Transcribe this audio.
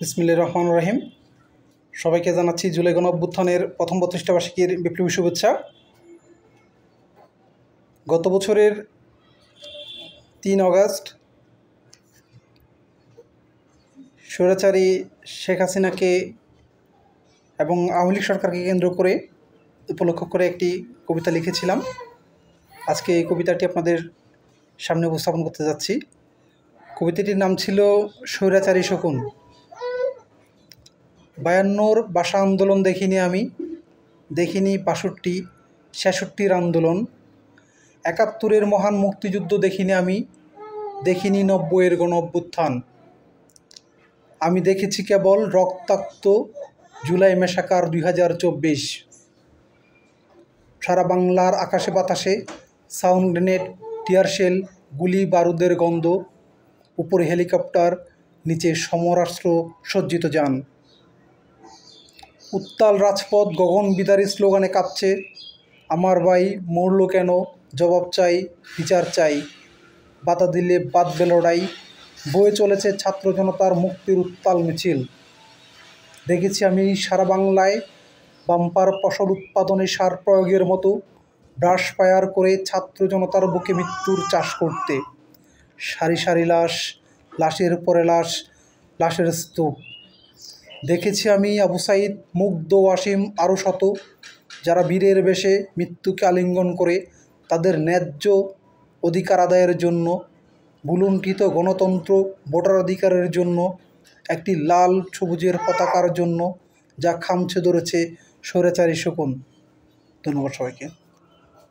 বিসমিল্লাহির রহমানির রহিম। সবাইকে জানাচ্ছি জুলাই গণ অভ্যুত্থানের প্রথম ৩২টা বার্ষিকীর বিপ্লবী শুভেচ্ছা। গত বছরের ৩ আগস্ট স্বৈরাচারী শেখ হাসিনাকে এবং আওয়ামী লীগ সরকারকে কেন্দ্র করে উপলক্ষ করে একটি কবিতা লিখেছিলাম। আজকে এই কবিতাটি আপনাদের সামনে উপস্থাপন করতে যাচ্ছি। কবিতাটির নাম ছিল স্বৈরাচারী শকুন। ৫২-র ভাষা আন্দোলন দেখিনি আমি, দেখিনি ৬২-৬৬-র আন্দোলন। ৭১-এর মহান মুক্তিযুদ্ধ দেখিনি আমি, দেখিনি ৯০-এর গণ অভ্যুত্থান। আমি দেখেছি কেবল রক্তাক্ত জুলাই মেসাকার ২০২৪। সারা বাংলার আকাশে বাতাসে সাউন্ড গ্রেনেড, টিয়ারশেল, গুলি বারুদের গন্ধ, উপরে হেলিকপ্টার, নিচে সমরাস্ত্র সজ্জিত যান। উত্তাল রাজপথ গগন বিদারী স্লোগানে কাঁপছে, আমার ভাই মরল কেন, জবাব চাই, বিচার চাই। বাধা দিলে বাঁধবে লড়াই, বয়ে চলেছে ছাত্র জনতার মুক্তির উত্তাল মিছিল। দেখেছি আমি সারা বাংলায় বাম্পার ফসল উৎপাদনে সার প্রয়োগের মতো ব্রাশ ফায়ার করে ছাত্র জনতার বুকে মৃত্যুর চাষ করতে। সারি সারি লাশ, লাশের পরে লাশ, লাশের স্তূপ। দেখেছি আমি আবু সাঈদ, মুগ্ধ, ওয়াসিম আরও শত, যারা বীরের বেশে মৃত্যুকে আলিঙ্গন করে তাদের ন্যায্য অধিকার আদায়ের জন্য, ভুলুণ্ঠিত গণতন্ত্র, ভোটাধিকারের জন্য, একটি লাল সবুজের পতাকার জন্য যা খামছে ধরেছে স্বৈরাচারী শকুন। ধন্যবাদ সবাইকে।